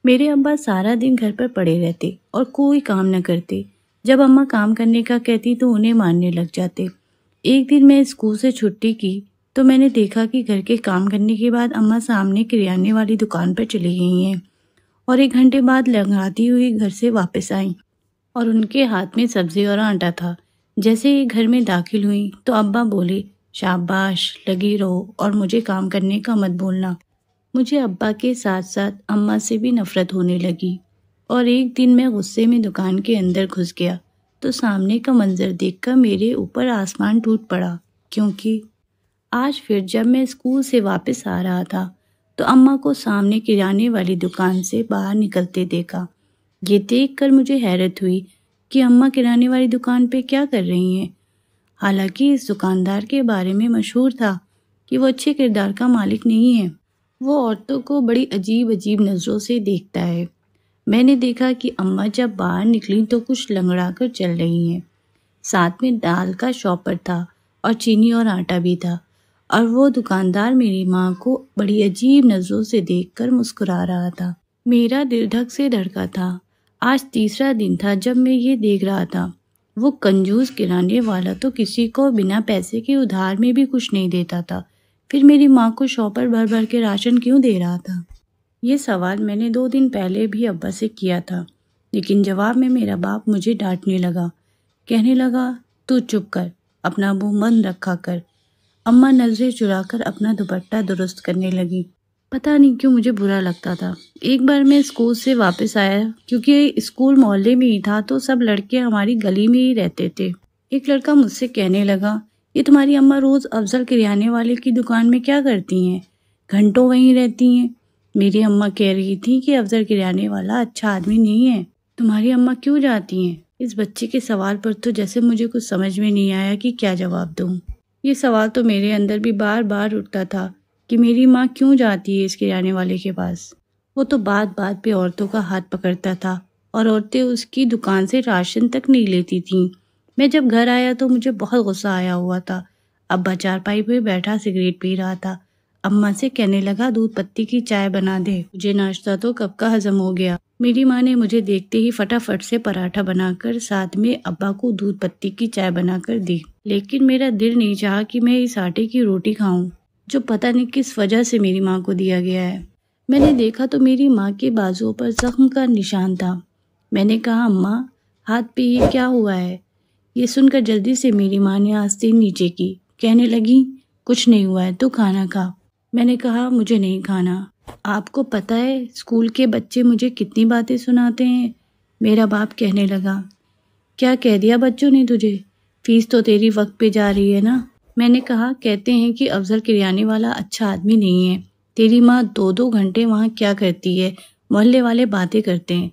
میرے ابا سارا دن گھر پر پڑے رہتے اور کوئی کام نہ کرتے۔ جب اماں کام کرنے کا کہتی تو انہیں مارنے لگ جاتے۔ ایک دن میں اسکول سے چھٹی کی تو میں نے دیکھا کہ گھر کے کام کرنے کے بعد اماں سامنے کریانے والی دکان پر چلی گئی ہیں اور 1 گھنٹے بعد لنگڑاتی ہوئی گھر سے واپس آئیں اور ان کے ہاتھ میں سبزی اور آٹا تھا۔ جیسے ہی گھر میں داخل ہوئی تو ابا بولے، شاباش، لگی رہو اور مجھے کام کرنے کا مت بولنا۔ مجھے ابا کے ساتھ ساتھ اماں سے بھی نفرت ہونے لگی اور ایک دن میں غصے میں دکان کے اندر گھس گیا تو سامنے کا منظر دیکھ کر میرے اوپر آسمان ٹوٹ پڑا، کیونکہ آج پھر جب میں اسکول سے واپس آ رہا تھا تو اماں کو سامنے کرانے والی دکان سے باہر نکلتے دیکھا۔ یہ دیکھ کر مجھے حیرت ہوئی کہ اماں کرانے والی دکان پہ کیا کر رہی ہیں، حالانکہ اس دکاندار کے بارے میں مشہور تھا کہ وہ اچھے کردار کا مالک نہیں ہے۔ وہ عورتوں کو بڑی عجیب عجیب نظروں سے دیکھتا ہے۔ میں نے دیکھا کہ اماں جب باہر نکلی تو کچھ لنگڑا کر چل رہی ہیں، ساتھ میں دال کا شاپر تھا اور چینی اور آٹا بھی تھا، اور وہ دکاندار میری ماں کو بڑی عجیب نظروں سے دیکھ کر مسکرا رہا تھا۔ میرا دل دھک سے دھڑکا تھا۔ آج تیسرا دن تھا جب میں یہ دیکھ رہا تھا۔ وہ کنجوس کرانے والا تو کسی کو بنا پیسے کے ادھار میں بھی کچھ نہیں دیتا تھا، پھر میری ماں کو شاپر بھر بھر کے راشن کیوں دے رہا تھا؟ یہ سوال میں نے 2 دن پہلے بھی ابا سے کیا تھا، لیکن جواب میں میرا باپ مجھے ڈانٹنے لگا، کہنے لگا، تو چپ کر، اپنا منہ بند رکھا کر۔ اماں نظریں چرا کر اپنا دوپٹہ درست کرنے لگی۔ پتہ نہیں کیوں مجھے برا لگتا تھا۔ ایک بار میں اسکول سے واپس آیا، کیونکہ اسکول محلے میں ہی تھا تو سب لڑکے ہماری گلی میں ہی رہتے تھے۔ ایک لڑکا مجھ سے کہنے لگا، یہ تمہاری اماں روز افضل کریانے والے کی دکان میں کیا کرتی ہیں؟ گھنٹوں وہیں رہتی ہیں۔ میری اماں کہہ رہی تھی کہ افضل کریانے والا اچھا آدمی نہیں ہے، تمہاری اماں کیوں جاتی ہیں؟ اس بچے کے سوال پر تو جیسے مجھے کچھ سمجھ میں نہیں آیا کہ کیا جواب دوں۔ یہ سوال تو میرے اندر بھی بار بار اٹھتا تھا کہ میری ماں کیوں جاتی ہے اس کریانے والے کے پاس۔ وہ تو بات بات پہ عورتوں کا ہاتھ پکڑتا تھا اور عورتیں اس کی دکان سے راشن تک نہیں لیتی تھیں۔ میں جب گھر آیا تو مجھے بہت غصہ آیا ہوا تھا۔ ابا چارپائی پہ بیٹھا سگریٹ پی رہا تھا۔ اماں سے کہنے لگا، دودھ پتی کی چائے بنا دے، مجھے ناشتہ تو کب کا ہضم ہو گیا۔ میری ماں نے مجھے دیکھتے ہی فٹافٹ سے پراٹھا بنا کر ساتھ میں ابا کو دودھ پتی کی چائے بنا کر دی، لیکن میرا دل نہیں چاہا کہ میں اس آٹے کی روٹی کھاؤں جو پتہ نہیں کس وجہ سے میری ماں کو دیا گیا ہے۔ میں نے دیکھا تو میری ماں کے بازو پر زخم کا نشان تھا۔ میں نے کہا، اماں، ہاتھ پہ یہ کیا ہوا ہے؟ یہ سن کر جلدی سے میری ماں نے آستین نیچے کی، کہنے لگی، کچھ نہیں ہوا ہے، تو کھانا کھا۔ میں نے کہا، مجھے نہیں کھانا۔ آپ کو پتہ ہے اسکول کے بچے مجھے کتنی باتیں سناتے ہیں؟ میرا باپ کہنے لگا، کیا کہہ دیا بچوں نے تجھے؟ فیس تو تیری وقت پہ جا رہی ہے نا؟ میں نے کہا، کہتے ہیں کہ افضل کریانے والا اچھا آدمی نہیں ہے۔ تیری ماں 2 گھنٹے وہاں کیا کرتی ہے؟ محلے والے باتیں کرتے ہیں۔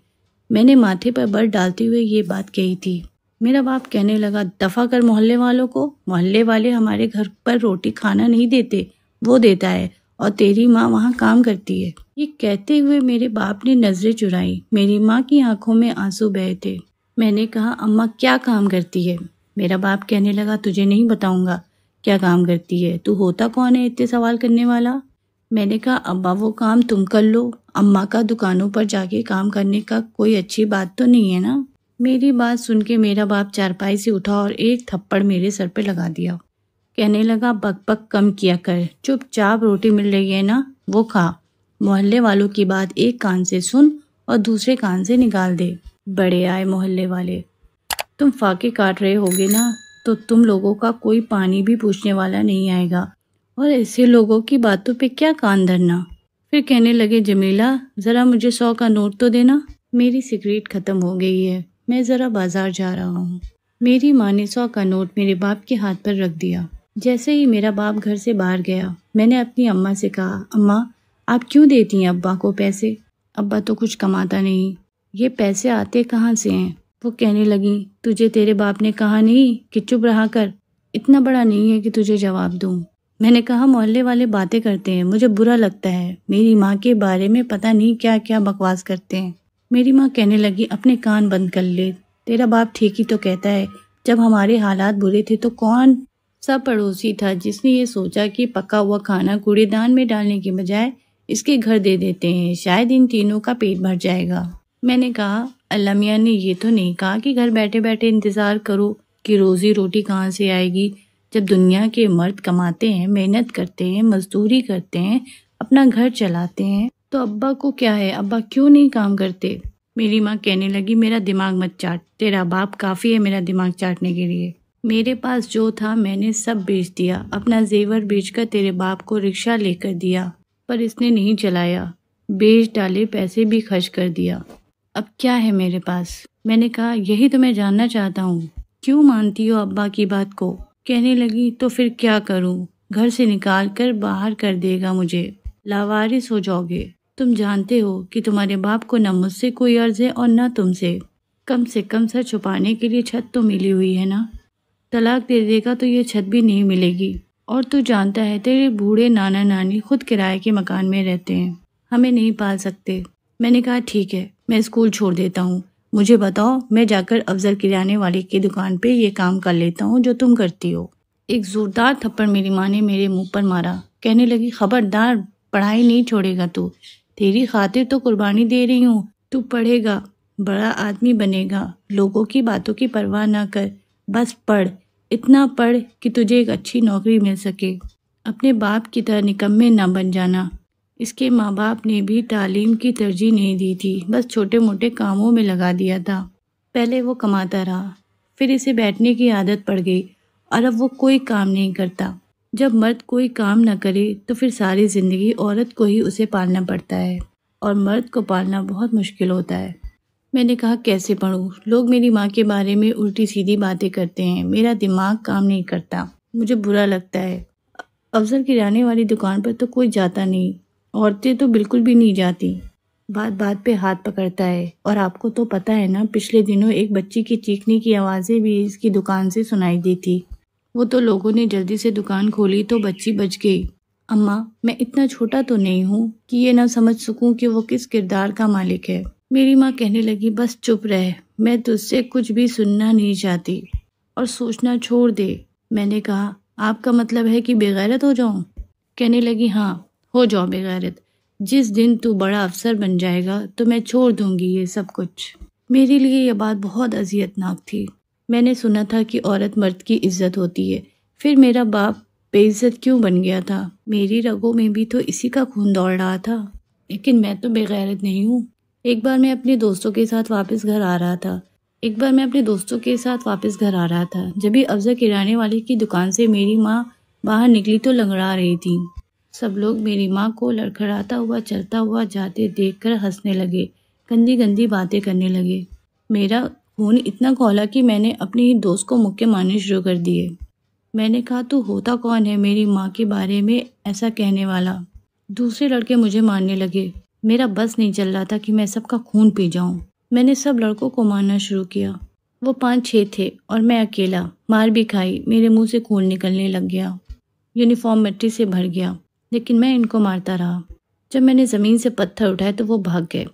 میں نے ماتھے پر بر ڈالتے ہوئے یہ بات کہی تھی۔ میرا باپ کہنے لگا، دفع کر محلے والوں کو، محلے والے ہمارے گھر پر روٹی کھانا نہیں دیتے، وہ دیتا ہے، اور تیری ماں وہاں کام کرتی ہے۔ یہ کہتے ہوئے میرے باپ نے نظریں چرائی۔ میری ماں کی آنکھوں میں آنسو بہے تھے۔ میں نے کہا، اماں کیا کام کرتی ہے؟ میرا باپ کہنے لگا، تجھے نہیں بتاؤں گا کیا کام کرتی ہے، تو ہوتا کون ہے اتنے سوال کرنے والا؟ میں نے کہا، ابا وہ کام تم کر لو، اماں کا دکانوں پر جا کے کام کرنے کا کوئی اچھی بات تو نہیں ہے نا؟ میری بات سن کے میرا باپ چارپائی سے اٹھا اور ایک تھپڑ میرے سر پہ لگا دیا۔ کہنے لگا، بک بک کم کیا کر، چپ چاپ روٹی مل رہی ہے نا، وہ کھا۔ محلے والوں کی بات ایک کان سے سن اور دوسرے کان سے نکال دے۔ بڑے آئے محلے والے، تم فاقے کاٹ رہے ہوگے نا، تو تم لوگوں کا کوئی پانی بھی پوچھنے والا نہیں آئے گا، اور ایسے لوگوں کی باتوں پہ کیا کان دھرنا۔ پھر کہنے لگے، جمیلہ، ذرا مجھے 100 کا نوٹ تو دینا، میری سگریٹ ختم ہو گئی ہے، میں ذرا بازار جا رہا ہوں۔ میری ماں نے 100 کا نوٹ میرے باپ کے ہاتھ پر رکھ دیا۔ جیسے ہی میرا باپ گھر سے باہر گیا، میں نے اپنی اماں سے کہا، اماں، آپ کیوں دیتی ہیں ابا کو پیسے؟ ابا تو کچھ کماتا نہیں، یہ پیسے آتے کہاں سے ہیں؟ وہ کہنے لگی، تجھے تیرے باپ نے کہا نہیں کہ چپ رہا کر؟ اتنا بڑا نہیں ہے کہ تجھے جواب دوں۔ میں نے کہا، محلے والے باتیں کرتے ہیں، مجھے برا لگتا ہے، میری ماں کے بارے میں پتہ نہیں کیا کیا بکواس کرتے ہیں۔ میری ماں کہنے لگی، اپنے کان بند کر لے، تیرا باپ ٹھیک ہی تو کہتا ہے، جب ہمارے حالات برے تھے تو کون سا پڑوسی تھا جس نے یہ سوچا کہ پکا ہوا کھانا کوڑے دان میں ڈالنے کے بجائے اس کے گھر دے دیتے ہیں، شاید ان تینوں کا پیٹ بھر جائے گا۔ میں نے کہا اللہ میاں نے یہ تو نہیں کہا کہ گھر بیٹھے بیٹھے انتظار کرو کہ روزی روٹی کہاں سے آئے گی۔ جب دنیا کے مرد کماتے ہیں، محنت کرتے ہیں، مزدوری کرتے ہیں، اپنا گھر چلاتے ہیں، تو ابا کو کیا ہے، ابا کیوں نہیں کام کرتے؟ میری ماں کہنے لگی میرا دماغ مت چاٹ، تیرا باپ کافی ہے میرا دماغ چاٹنے کے لیے۔ میرے پاس جو تھا میں نے سب بیچ دیا، اپنا زیور بیچ کر تیرے باپ کو رکشہ لے کر دیا، پر اس نے نہیں چلایا، بیچ ڈالے، پیسے بھی خرچ کر دیا۔ اب کیا ہے میرے پاس؟ میں نے کہا یہی تو میں جاننا چاہتا ہوں، کیوں مانتی ہو ابا کی بات کو؟ کہنے لگی تو پھر کیا کروں، گھر سے نکال کر باہر کر دے گا مجھے، لاوارث ہو جاؤ گے۔ تم جانتے ہو کہ تمہارے باپ کو نہ مجھ سے کوئی عرض ہے اور نہ تم سے کم سر چھپانے کے لیے چھت تو ملی ہوئی ہے نا، طلاق دے دے گا تو یہ چھت بھی نہیں ملے گی، اور تو جانتا ہے تیرے بوڑھے نانا نانی خود کرائے کے مکان میں رہتے ہیں، ہمیں نہیں پال سکتے۔ میں نے کہا ٹھیک ہے میں اسکول چھوڑ دیتا ہوں، مجھے بتاؤ، میں جا کر افضل کرانے والے کی دکان پہ یہ کام کر لیتا ہوں جو تم کرتی ہو۔ ایک زوردار تھپڑ میری ماں نے میرے منہ پر مارا، کہنے لگی خبردار، پڑھائی نہیں چھوڑے گا تو، تیری خاطر تو قربانی دے رہی ہوں، تو پڑھے گا، بڑا آدمی بنے گا، لوگوں کی باتوں کی پرواہ نہ کر، بس پڑھ، اتنا پڑھ کہ تجھے ایک اچھی نوکری مل سکے، اپنے باپ کی طرح نکمے نہ بن جانا۔ اس کے ماں باپ نے بھی تعلیم کی ترجیح نہیں دی تھی، بس چھوٹے موٹے کاموں میں لگا دیا تھا۔ پہلے وہ کماتا رہا، پھر اسے بیٹھنے کی عادت پڑ گئی، اور اب وہ کوئی کام نہیں کرتا۔ جب مرد کوئی کام نہ کرے تو پھر ساری زندگی عورت کو ہی اسے پالنا پڑتا ہے، اور مرد کو پالنا بہت مشکل ہوتا ہے۔ میں نے کہا کیسے پڑھوں؟ لوگ میری ماں کے بارے میں الٹی سیدھی باتیں کرتے ہیں، میرا دماغ کام نہیں کرتا، مجھے برا لگتا ہے۔ افضل کرانے والی دکان پر تو کوئی جاتا نہیں، عورتیں تو بالکل بھی نہیں جاتی، بات بات پہ ہاتھ پکڑتا ہے، اور آپ کو تو پتہ ہے نا پچھلے دنوں ایک بچی کی چیخنے کی آوازیں بھی اس کی دکان سے سنائی دی تھی، وہ تو لوگوں نے جلدی سے دکان کھولی تو بچی بچ گئی۔ اماں میں اتنا چھوٹا تو نہیں ہوں کہ یہ نہ سمجھ سکوں کہ وہ کس کردار کا مالک ہے۔ میری ماں کہنے لگی بس چپ رہ، میں تجھ سے کچھ بھی سننا نہیں چاہتی، اور سوچنا چھوڑ دے۔ میں نے کہا آپ کا مطلب ہے کہ بے غیرت ہو جاؤں؟ کہنے لگی ہاں ہو جاؤ بے غیرت، جس دن تو بڑا افسر بن جائے گا تو میں چھوڑ دوں گی یہ سب کچھ۔ میرے لیے یہ بات بہت اذیت ناک تھی۔ میں نے سنا تھا کہ عورت مرد کی عزت ہوتی ہے، پھر میرا باپ بے عزت کیوں بن گیا تھا؟ میری رگوں میں بھی تو اسی کا خون دوڑ رہا تھا، لیکن میں تو بے غیرت نہیں ہوں۔ ایک بار میں اپنے دوستوں کے ساتھ واپس گھر آ رہا تھا، جب ہی افضل کرانے والے کی دکان سے میری ماں باہر نکلی تو لنگڑا رہی تھی۔ سب لوگ میری ماں کو لڑکھڑاتا ہوا چلتا ہوا جاتے دیکھ کر ہنسنے لگے، گندی گندی باتیں کرنے لگے۔ میرا خون اتنا کھولا کہ میں نے اپنے ہی دوست کو مکے مارنے شروع کر دیے۔ میں نے کہا تو ہوتا کون ہے میری ماں کے بارے میں ایسا کہنے والا؟ دوسرے لڑکے مجھے مارنے لگے، میرا بس نہیں چل رہا تھا کہ میں سب کا خون پی جاؤں۔ میں نے سب لڑکوں کو مارنا شروع کیا، وہ 5-6 تھے اور میں اکیلا، مار بھی کھائی، میرے منہ سے خون نکلنے لگ گیا، یونیفارم مٹی سے بھر گیا، لیکن میں ان کو مارتا رہا۔ جب میں نے زمین سے پتھر اٹھائے تو وہ بھاگ گئے۔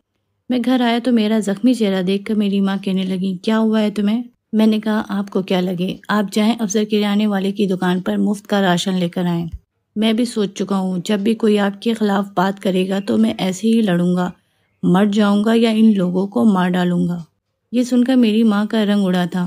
میں گھر آیا تو میرا زخمی چہرہ دیکھ کر میری ماں کہنے لگی کیا ہوا ہے تمہیں؟ میں نے کہا آپ کو کیا لگے، آپ جائیں افضل کرانے والے کی دکان پر مفت کا راشن لے کر آئیں۔ میں بھی سوچ چکا ہوں جب بھی کوئی آپ کے خلاف بات کرے گا تو میں ایسے ہی لڑوں گا، مر جاؤں گا یا ان لوگوں کو مار ڈالوں گا۔ یہ سن کر میری ماں کا رنگ اڑا تھا،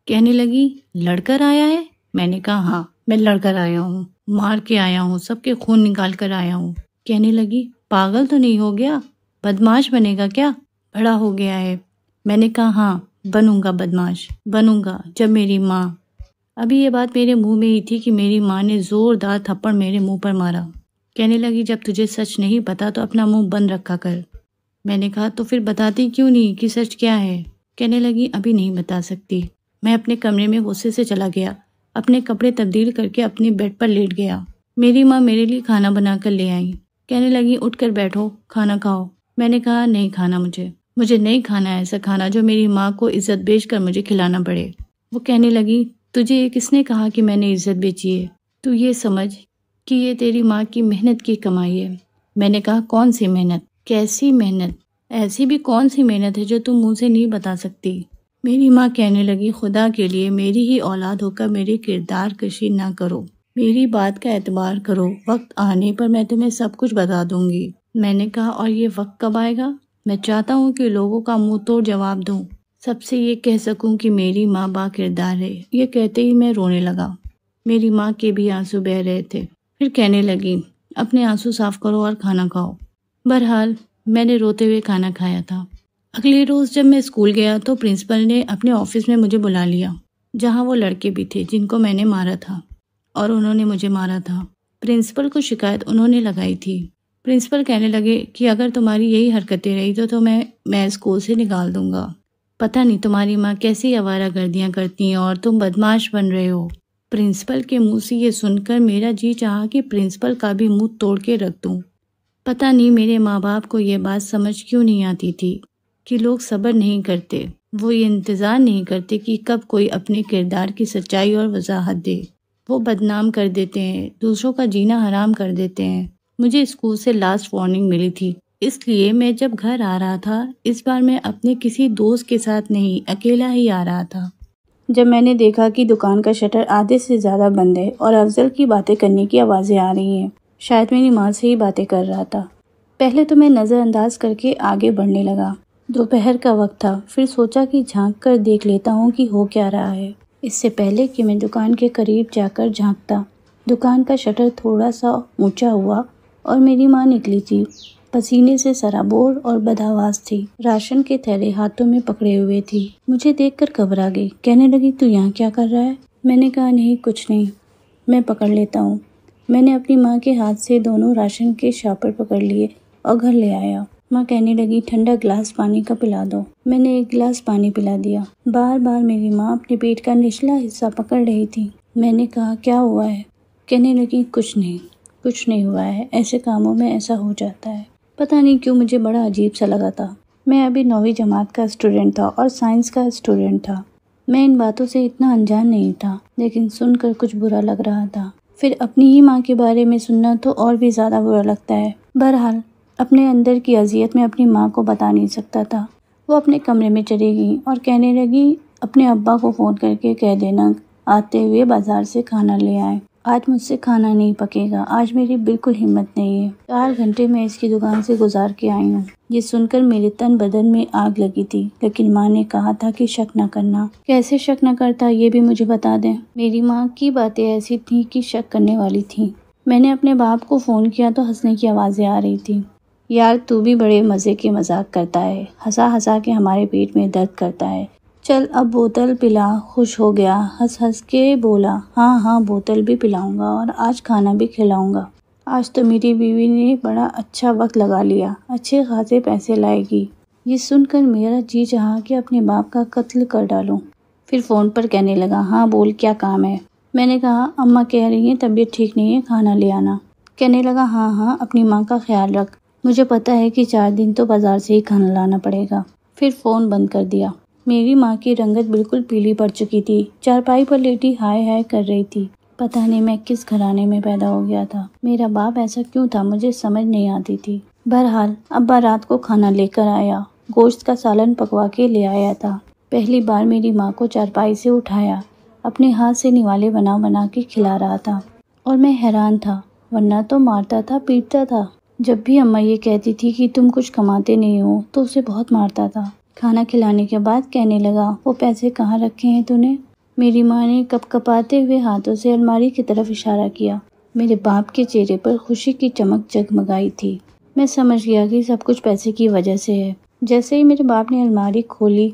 کہنے لگی لڑ کر آیا ہے؟ میں نے کہا ہاں میں لڑ کر آیا ہوں، مار کے آیا ہوں، سب کے خون نکال کر آیا ہوں۔ کہنے لگی پاگل تو نہیں ہو گیا، بدماش بنے گا کیا؟ بڑا ہو گیا ہے۔ میں نے کہا ہاں بنوں گا، بدماش بنوں گا جب میری ماں۔ ابھی یہ بات میرے منہ میں ہی تھی کہ میری ماں نے زوردار تھپڑ میرے منہ پر مارا۔ کہنے لگی جب تجھے سچ نہیں پتا تو اپنا منہ بند رکھا کر۔ میں نے کہا تو پھر بتاتی کیوں نہیں کہ سچ کیا ہے؟ کہنے لگی ابھی نہیں بتا سکتی۔ میں اپنے کمرے میں غصے سے چلا گیا، اپنے کپڑے تبدیل کر کے اپنے بیڈ پر لیٹ گیا۔ میری ماں میرے لیے کھانا بنا کر لے آئی، کہنے لگی اٹھ کر بیٹھو، کھانا کھاؤ۔ میں نے کہا نہیں کھانا، مجھے نہیں کھانا ایسا کھانا جو میری ماں کو عزت بیچ کر مجھے کھلانا پڑے۔ وہ کہنے لگی تجھے یہ کس نے کہا کہ میں نے عزت بیچی ہے؟ تو یہ سمجھ کہ یہ تیری ماں کی محنت کی کمائی ہے۔ میں نے کہا کون سی محنت؟ کیسی محنت؟ ایسی بھی کون سی محنت ہے جو تم منہ سے نہیں بتا سکتی؟ میری ماں کہنے لگی خدا کے لیے میری ہی اولاد ہو کر میری کردار کشی نہ کرو، میری بات کا اعتبار کرو، وقت آنے پر میں تمہیں سب کچھ بتا دوں گی۔ میں نے کہا اور یہ وقت کب آئے گا؟ میں چاہتا ہوں کہ لوگوں کا منہ توڑ جواب دوں، سب سے یہ کہہ سکوں کہ میری ماں با کردار ہے۔ یہ کہتے ہی میں رونے لگا۔ میری ماں کے بھی آنسو بہہ رہے تھے۔ پھر کہنے لگی، اپنے آنسو صاف کرو اور کھانا کھاؤ۔ بہرحال میں نے روتے ہوئے کھانا کھایا تھا۔ اگلے روز جب میں اسکول گیا تو پرنسپل نے اپنے آفس میں مجھے بلا لیا، جہاں وہ لڑکے بھی تھے جن کو میں نے مارا تھا اور انہوں نے مجھے مارا تھا۔ پرنسپل کو شکایت انہوں نے لگائی تھی۔ پرنسپل کہنے لگے کہ اگر تمہاری یہی حرکتیں رہی تو میں اسکول سے نکال دوں گا۔ پتہ نہیں تمہاری ماں کیسی آوارہ گردیاں کرتی ہیں اور تم بدماش بن رہے ہو۔ پرنسپل کے منہ سے یہ سن کر میرا جی چاہا کہ پرنسپل کا بھی منہ توڑ کے رکھ دوں۔ پتہ نہیں میرے ماں باپ کو یہ بات سمجھ کیوں نہیں آتی تھی کہ لوگ صبر نہیں کرتے، وہ یہ انتظار نہیں کرتے کہ کب کوئی اپنے کردار کی سچائی اور وضاحت دے۔ وہ بدنام کر دیتے ہیں، دوسروں کا جینا حرام کر دیتے ہیں۔ مجھے اسکول سے لاسٹ وارننگ ملی تھی، اس لیے میں جب گھر آ رہا تھا اس بار میں اپنے کسی دوست کے ساتھ نہیں، اکیلا ہی آ رہا تھا۔ جب میں نے دیکھا کہ دکان کا شٹر آدھے سے زیادہ بند ہے اور افضل کی باتیں کرنے کی آوازیں آ رہی ہیں، شاید میری ماں سے ہی باتیں کر رہا تھا۔ پہلے تو میں نظر انداز کر کے آگے بڑھنے لگا۔ دوپہر کا وقت تھا، پھر سوچا کہ جھانک کر دیکھ لیتا ہوں کہ ہو کیا رہا ہے، اس سے پہلے کہ میں دکان کے قریب جا کر جھانکتا۔ دکان کا شٹر تھوڑا سا اونچا ہوا اور میری ماں نکلی تھی، پسینے سے سرابور اور بدحواس تھی، راشن کے تھیلے ہاتھوں میں پکڑے ہوئے تھی۔ مجھے دیکھ کر گھبرا گئی، کہنے لگی تو یہاں کیا کر رہا ہے؟ میں نے کہا نہیں کچھ نہیں، میں پکڑ لیتا ہوں۔ میں نے اپنی ماں کے ہاتھ سے دونوں راشن کے شاپر پکڑ لیے اور گھر لے آیا۔ ماں کہنے لگی ٹھنڈا گلاس پانی کا پلا دو۔ میں نے ایک گلاس پانی پلا دیا۔ بار بار میری ماں اپنے پیٹ کا نچلا حصہ پکڑ رہی تھی۔ میں نے کہا کیا ہوا ہے؟ کہنے لگی کچھ نہیں ہوا ہے، ایسے کاموں میں ایسا ہو جاتا ہے۔ پتہ نہیں کیوں مجھے بڑا عجیب سا لگا تھا۔ میں ابھی 9ویں جماعت کا اسٹوڈنٹ تھا اور سائنس کا اسٹوڈنٹ تھا۔ میں ان باتوں سے اتنا انجان نہیں تھا، لیکن سن کر کچھ برا لگ رہا تھا۔ پھر اپنی ہی ماں کے بارے میں سننا تو اور بھی زیادہ برا لگتا ہے۔ بہرحال اپنے اندر کی اذیت میں اپنی ماں کو بتا نہیں سکتا تھا۔ وہ اپنے کمرے میں چلی گئی اور کہنے لگی اپنے ابا کو فون کر کے کہہ دینا آتے ہوئے بازار سے کھانا لے آئے۔ آج مجھ سے کھانا نہیں پکے گا، آج میری بالکل ہمت نہیں ہے۔ 4 گھنٹے میں اس کی دکان سے گزار کے آئی ہوں۔ یہ سن کر میرے تن بدن میں آگ لگی تھی، لیکن ماں نے کہا تھا کہ شک نہ کرنا۔ کیسے شک نہ کرتا یہ بھی مجھے بتا دیں۔ میری ماں کی باتیں ایسی تھیں کہ شک کرنے والی تھیں۔ میں نے اپنے باپ کو فون کیا تو ہنسنے کی آوازیں آ رہی تھی۔ یار تو بھی بڑے مزے کے مذاق کرتا ہے، ہنسا ہنسا کے ہمارے پیٹ میں درد کرتا ہے۔ چل اب بوتل پلا۔ خوش ہو گیا، ہنس ہنس کے بولا ہاں بوتل بھی پلاؤں گا اور آج کھانا بھی کھلاؤں گا۔ آج تو میری بیوی نے بڑا اچھا وقت لگا لیا، اچھے خاصے پیسے لائے گی۔ یہ سن کر میرا جی چاہا کہ اپنے باپ کا قتل کر ڈالوں۔ پھر فون پر کہنے لگا ہاں بول کیا کام ہے؟ میں نے کہا اماں کہہ رہی ہیں طبیعت ٹھیک نہیں ہے، کھانا لے آنا۔ کہنے لگا ہاں اپنی ماں کا خیال رکھ، مجھے پتہ ہے کہ 4 دن تو بازار سے ہی کھانا لانا پڑے گا۔ پھر فون بند کر دیا۔ میری ماں کی رنگت بالکل پیلی پڑ چکی تھی، چارپائی پر لیٹی ہائے ہائے کر رہی تھی۔ پتہ نہیں میں کس گھرانے میں پیدا ہو گیا تھا، میرا باپ ایسا کیوں تھا مجھے سمجھ نہیں آتی تھی۔ بہرحال ابا رات کو کھانا لے کر آیا، گوشت کا سالن پکوا کے لے آیا تھا۔ پہلی بار میری ماں کو چارپائی سے اٹھایا، اپنے ہاتھ سے نوالے بنا کے کھلا رہا تھا اور میں حیران تھا، ورنہ تو مارتا تھا پیٹتا تھا۔ جب بھی اماں یہ کہتی تھی کہ تم کچھ کماتے نہیں ہو تو اسے بہت مارتا تھا۔ کھانا کھلانے کے بعد کہنے لگا وہ پیسے کہاں رکھے ہیں تو نے؟ میری ماں نے کپ کپاتے ہوئے ہاتھوں سے الماری کی طرف اشارہ کیا۔ میرے باپ کے چہرے پر خوشی کی چمک جگمگائی تھی۔ میں سمجھ گیا کہ سب کچھ پیسے کی وجہ سے ہے۔ جیسے ہی میرے باپ نے الماری کھولی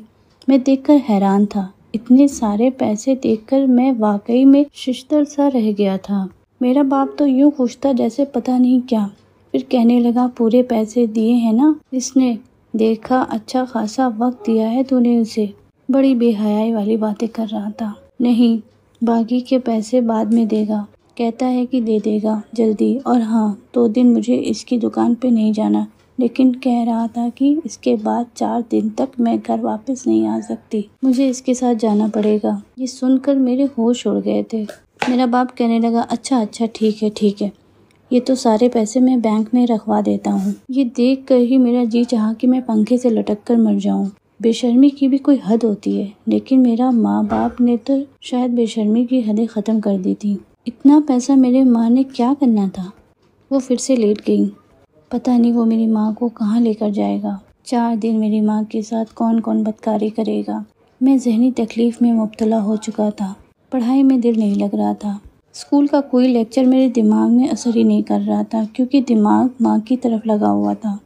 میں دیکھ کر حیران تھا۔ اتنے سارے پیسے دیکھ کر میں واقعی میں ششدر سا رہ گیا تھا۔ میرا باپ تو یوں خوش تھا جیسے پتہ نہیں کیا۔ پھر کہنے لگا پورے پیسے دیے ہیں نا اس نے؟ دیکھا اچھا خاصا وقت دیا ہے تو نے اسے۔ بڑی بے حیائی والی باتیں کر رہا تھا۔ نہیں باقی کے پیسے بعد میں دے گا، کہتا ہے کہ دے دے گا جلدی، اور ہاں 2 دن مجھے اس کی دکان پہ نہیں جانا، لیکن کہہ رہا تھا کہ اس کے بعد 4 دن تک میں گھر واپس نہیں آ سکتی، مجھے اس کے ساتھ جانا پڑے گا۔ یہ سن کر میرے ہوش اڑ گئے تھے۔ میرا باپ کہنے لگا اچھا ٹھیک ہے، یہ تو سارے پیسے میں بینک میں رکھوا دیتا ہوں۔ یہ دیکھ کر ہی میرا جی چاہا کہ میں پنکھے سے لٹک کر مر جاؤں۔ بے شرمی کی بھی کوئی حد ہوتی ہے، لیکن میرا ماں باپ نے تو شاید بے شرمی کی حدیں ختم کر دی تھی۔ اتنا پیسہ میرے ماں نے کیا کرنا تھا؟ وہ پھر سے لیٹ گئی۔ پتہ نہیں وہ میری ماں کو کہاں لے کر جائے گا۔ 4 دن میری ماں کے ساتھ کون کون بدکاری کرے گا۔ میں ذہنی تکلیف میں مبتلا ہو چکا تھا، پڑھائی میں دل نہیں لگ رہا تھا، اسکول کا کوئی لیکچر میرے دماغ میں اثر ہی نہیں کر رہا تھا کیونکہ دماغ ماں کی طرف لگا ہوا تھا۔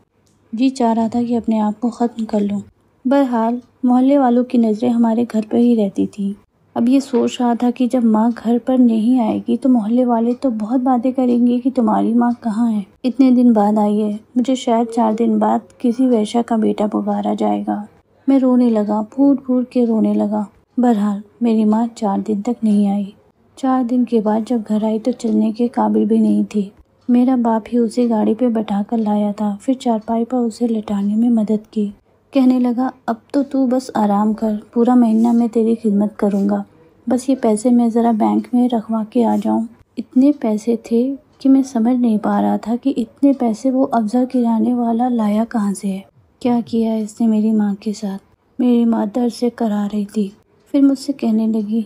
جی چاہ رہا تھا کہ اپنے آپ کو ختم کر لوں۔ بہرحال محلے والوں کی نظریں ہمارے گھر پر ہی رہتی تھیں۔ اب یہ سوچ رہا تھا کہ جب ماں گھر پر نہیں آئے گی تو محلے والے تو بہت باتیں کریں گے کہ تمہاری ماں کہاں ہے، اتنے دن بعد آئی ہے، مجھے شاید 4 دن بعد کسی ویشیا کا بیٹا پکارا جائے گا۔ میں رونے لگا، پھوٹ پھوٹ کے رونے لگا۔ بہرحال میری ماں 4 دن تک نہیں آئی۔ 4 دن کے بعد جب گھر آئی تو چلنے کے قابل بھی نہیں تھی۔ میرا باپ ہی اسے گاڑی پہ بٹھا کر لایا تھا، پھر چارپائی پر اسے لٹانے میں مدد کی۔ کہنے لگا اب تو بس آرام کر، پورا مہینہ میں تیری خدمت کروں گا، بس یہ پیسے میں ذرا بینک میں رکھوا کے آ جاؤں۔ اتنے پیسے تھے کہ میں سمجھ نہیں پا رہا تھا کہ اتنے پیسے وہ افضل کرانے والا لایا کہاں سے ہے۔ کیا کیا اس نے میری ماں کے ساتھ؟ میری ماں درد سے کرا رہی تھی۔ پھر مجھ سے کہنے لگی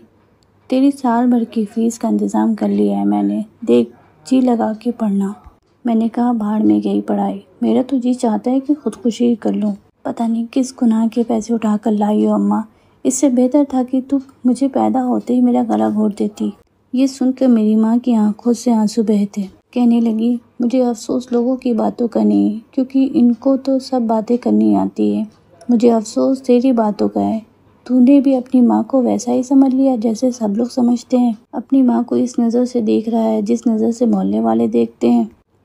تیری سال بھر کی فیس کا انتظام کر لیا ہے میں نے، دیکھ جی لگا کے پڑھنا۔ میں نے کہا بھاڑ میں گئی پڑھائی، میرا تو جی چاہتا ہے کہ خودکشی کر لوں۔ پتہ نہیں کس گناہ کے پیسے اٹھا کر لائی ہو اماں، اس سے بہتر تھا کہ تو مجھے پیدا ہوتے ہی میرا گلا گھونٹ دیتی۔ یہ سن کر میری ماں کی آنکھوں سے آنسو بہتے۔ کہنے لگی مجھے افسوس لوگوں کی باتوں کا نہیں کیونکہ ان کو تو سب باتیں کرنی آتی ہے، مجھے افسوس تیری باتوں کا ہے۔ تو نے بھی اپنی ماں کو ویسا ہی سمجھ لیا جیسے سب لوگ سمجھتے ہیں، اپنی ماں کو اس نظر سے دیکھ رہا ہے جس نظر سے محلے والے دیکھتے ہیں۔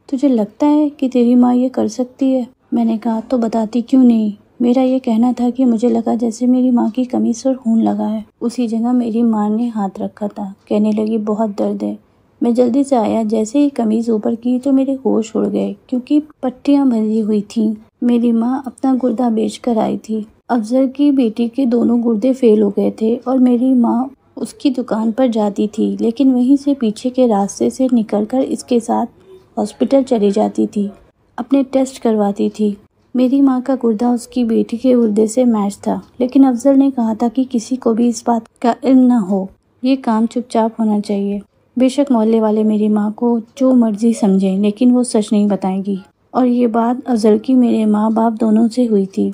تجھے لگتا ہے کہ تیری ماں یہ کر سکتی ہے؟ میں نے کہا تو بتاتی کیوں نہیں؟ میرا یہ کہنا تھا کہ مجھے لگا جیسے میری ماں کی قمیص پر خون لگا ہے۔ اسی جگہ میری ماں نے ہاتھ رکھا تھا۔ کہنے لگی بہت درد ہے۔ میں جلدی سے آیا، جیسے ہی قمیض اوپر کی تو میرے ہوش اڑ گئے کیونکہ پٹیاں بندھی ہوئی تھیں۔ میری ماں اپنا گردہ بیچ کر آئی تھی۔ افضل کی بیٹی کے دونوں گردے فیل ہو گئے تھے اور میری ماں اس کی دکان پر جاتی تھی لیکن وہیں سے پیچھے کے راستے سے نکل کر اس کے ساتھ ہاسپٹل چلی جاتی تھی، اپنے ٹیسٹ کرواتی تھی۔ میری ماں کا گردہ اس کی بیٹی کے گردے سے میچ تھا، لیکن افضل نے کہا تھا کہ کسی کو بھی اس بات کا علم نہ ہو، یہ کام چپ چاپ ہونا چاہیے۔ بے شک محلے والے میری ماں کو جو مرضی سمجھیں لیکن وہ سچ نہیں بتائے گی، اور یہ بات افضل کی میرے ماں باپ دونوں سے ہوئی تھی۔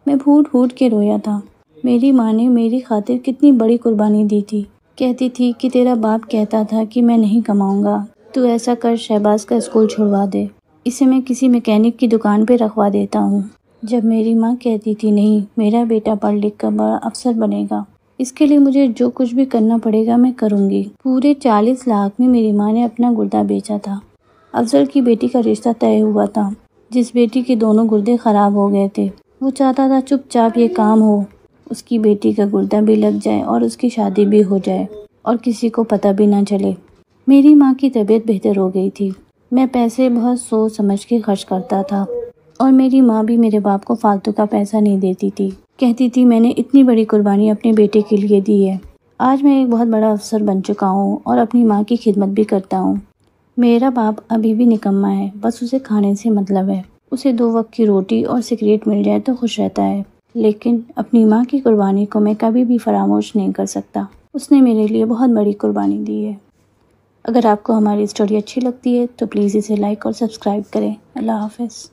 میں پھوٹ پھوٹ کے رویا تھا۔ میری ماں نے میری خاطر کتنی بڑی قربانی دی تھی۔ کہتی تھی کہ تیرا باپ کہتا تھا کہ میں نہیں کماؤں گا، تو ایسا کر شہباز کا اسکول چھڑوا دے، اسے میں کسی میکینک کی دکان پہ رکھوا دیتا ہوں۔ جب میری ماں کہتی تھی نہیں میرا بیٹا پڑھ لکھ کر بڑا افسر بنے گا، اس کے لیے مجھے جو کچھ بھی کرنا پڑے گا میں کروں گی۔ پورے 40 لاکھ میں میری ماں نے اپنا گردہ بیچا تھا۔ افضل کی بیٹی کا رشتہ طے ہوا تھا، جس بیٹی کے دونوں گردے خراب ہو گئے تھے۔ وہ چاہتا تھا چپ چاپ یہ کام ہو، اس کی بیٹی کا گردہ بھی لگ جائے اور اس کی شادی بھی ہو جائے اور کسی کو پتہ بھی نہ چلے۔ میری ماں کی طبیعت بہتر ہو گئی تھی۔ میں پیسے بہت سوچ سمجھ کے خرچ کرتا تھا اور میری ماں بھی میرے باپ کو فالتو کا پیسہ نہیں دیتی تھی۔ کہتی تھی میں نے اتنی بڑی قربانی اپنے بیٹے کے لیے دی ہے، آج میں ایک بہت بڑا افسر بن چکا ہوں اور اپنی ماں کی خدمت بھی کرتا ہوں۔ میرا باپ ابھی بھی نکما ہے، بس اسے کھانے سے مطلب ہے، اسے 2 وقت کی روٹی اور سگریٹ مل جائے تو خوش رہتا ہے، لیکن اپنی ماں کی قربانی کو میں کبھی بھی فراموش نہیں کر سکتا۔ اس نے میرے لیے بہت بڑی قربانی دی ہے۔ اگر آپ کو ہماری اسٹوری اچھی لگتی ہے تو پلیز اسے لائک اور سبسکرائب کریں۔ اللہ حافظ۔